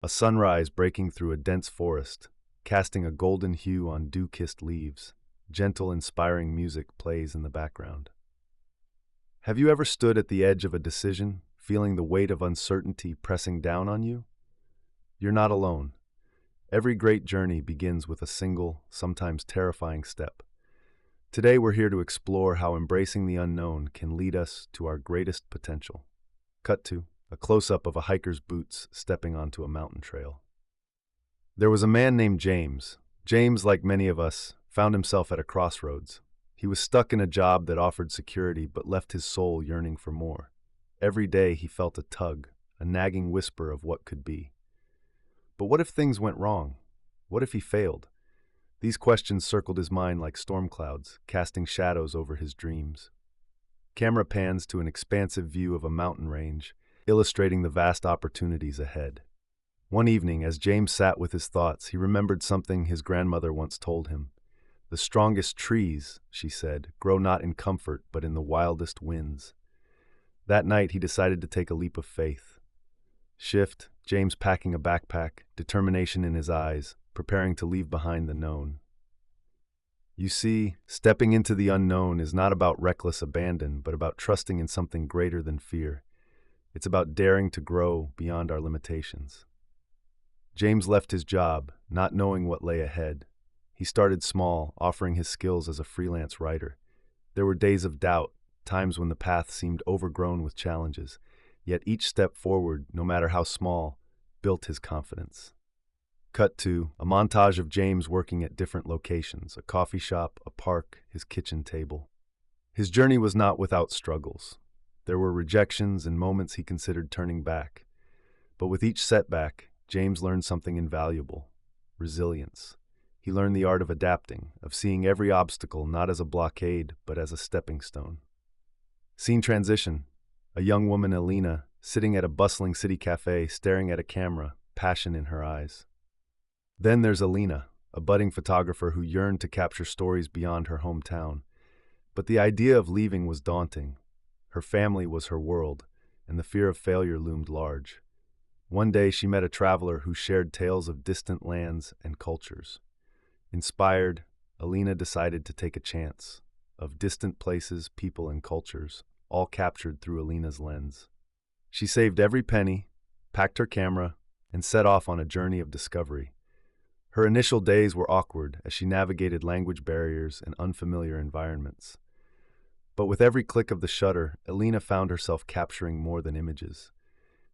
A sunrise breaking through a dense forest, casting a golden hue on dew-kissed leaves. Gentle, inspiring music plays in the background. Have you ever stood at the edge of a decision, feeling the weight of uncertainty pressing down on you? You're not alone. Every great journey begins with a single, sometimes terrifying step. Today we're here to explore how embracing the unknown can lead us to our greatest potential. Cut to a close-up of a hiker's boots stepping onto a mountain trail. There was a man named James. James, like many of us, found himself at a crossroads. He was stuck in a job that offered security but left his soul yearning for more. Every day he felt a tug, a nagging whisper of what could be. But what if things went wrong? What if he failed? These questions circled his mind like storm clouds, casting shadows over his dreams. Camera pans to an expansive view of a mountain range, illustrating the vast opportunities ahead. One evening, as James sat with his thoughts, he remembered something his grandmother once told him. "The strongest trees," she said, "grow not in comfort, but in the wildest winds." That night, he decided to take a leap of faith. James packing a backpack, determination in his eyes, preparing to leave behind the known. You see, stepping into the unknown is not about reckless abandon, but about trusting in something greater than fear. It's about daring to grow beyond our limitations. James left his job, not knowing what lay ahead. He started small, offering his skills as a freelance writer. There were days of doubt, times when the path seemed overgrown with challenges, yet each step forward, no matter how small, built his confidence. Cut to a montage of James working at different locations, a coffee shop, a park, his kitchen table. His journey was not without struggles. There were rejections and moments he considered turning back. But with each setback, James learned something invaluable: resilience. He learned the art of adapting, of seeing every obstacle not as a blockade, but as a stepping stone. Scene transition. A young woman, Alina, sitting at a bustling city cafe, staring at a camera, passion in her eyes. Then there's Alina, a budding photographer who yearned to capture stories beyond her hometown. But the idea of leaving was daunting. Her family was her world, and the fear of failure loomed large. One day she met a traveler who shared tales of distant lands and cultures. Inspired, Alina decided to take a chance, of distant places, people, and cultures, all captured through Alina's lens. She saved every penny, packed her camera, and set off on a journey of discovery. Her initial days were awkward as she navigated language barriers and unfamiliar environments. But with every click of the shutter, Alina found herself capturing more than images.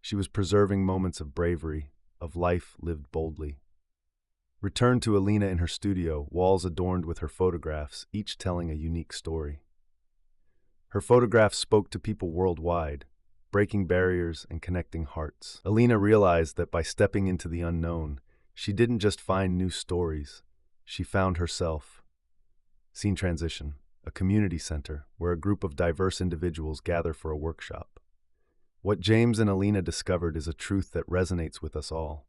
She was preserving moments of bravery, of life lived boldly. Returned to Alina in her studio, walls adorned with her photographs, each telling a unique story. Her photographs spoke to people worldwide, breaking barriers and connecting hearts. Alina realized that by stepping into the unknown, she didn't just find new stories, she found herself. Scene transition. A community center where a group of diverse individuals gather for a workshop. What James and Alina discovered is a truth that resonates with us all.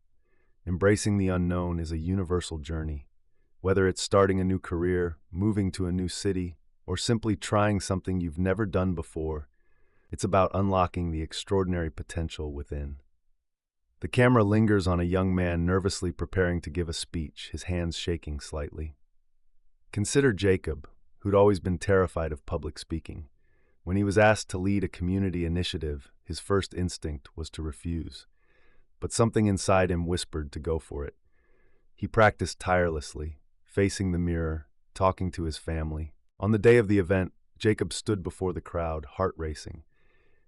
Embracing the unknown is a universal journey. Whether it's starting a new career, moving to a new city, or simply trying something you've never done before, it's about unlocking the extraordinary potential within. The camera lingers on a young man nervously preparing to give a speech, his hands shaking slightly. Consider Jacob, who'd always been terrified of public speaking. When he was asked to lead a community initiative, his first instinct was to refuse. But something inside him whispered to go for it. He practiced tirelessly, facing the mirror, talking to his family. On the day of the event, Jacob stood before the crowd, heart racing.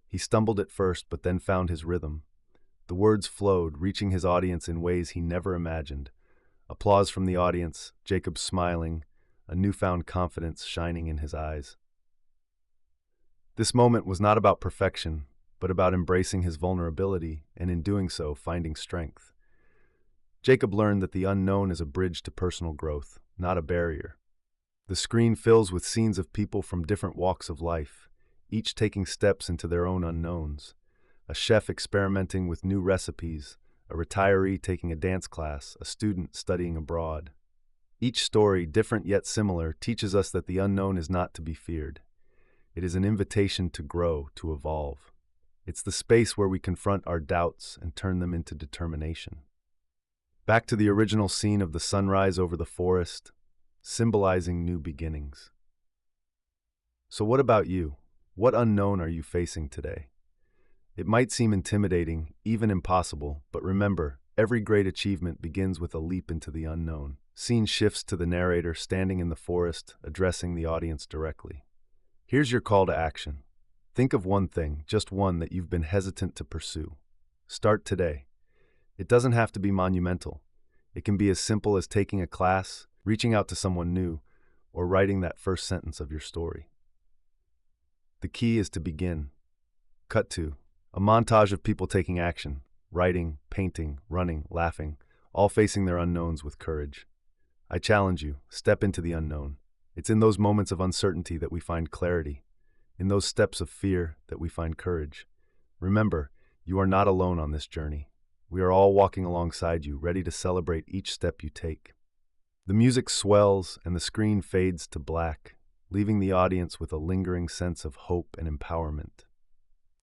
He stumbled at first, but then found his rhythm. The words flowed, reaching his audience in ways he never imagined. Applause from the audience, Jacob smiling, a newfound confidence shining in his eyes. This moment was not about perfection, but about embracing his vulnerability and in doing so, finding strength. Jacob learned that the unknown is a bridge to personal growth, not a barrier. The screen fills with scenes of people from different walks of life, each taking steps into their own unknowns. A chef experimenting with new recipes, a retiree taking a dance class, a student studying abroad. Each story, different yet similar, teaches us that the unknown is not to be feared. It is an invitation to grow, to evolve. It's the space where we confront our doubts and turn them into determination. Back to the original scene of the sunrise over the forest, symbolizing new beginnings. So what about you? What unknown are you facing today? It might seem intimidating, even impossible, but remember, every great achievement begins with a leap into the unknown. Scene shifts to the narrator standing in the forest, addressing the audience directly. Here's your call to action. Think of one thing, just one, that you've been hesitant to pursue. Start today. It doesn't have to be monumental. It can be as simple as taking a class, reaching out to someone new, or writing that first sentence of your story. The key is to begin. Cut to a montage of people taking action, writing, painting, running, laughing, all facing their unknowns with courage. I challenge you, step into the unknown. It's in those moments of uncertainty that we find clarity, in those steps of fear that we find courage. Remember, you are not alone on this journey. We are all walking alongside you, ready to celebrate each step you take. The music swells and the screen fades to black, leaving the audience with a lingering sense of hope and empowerment.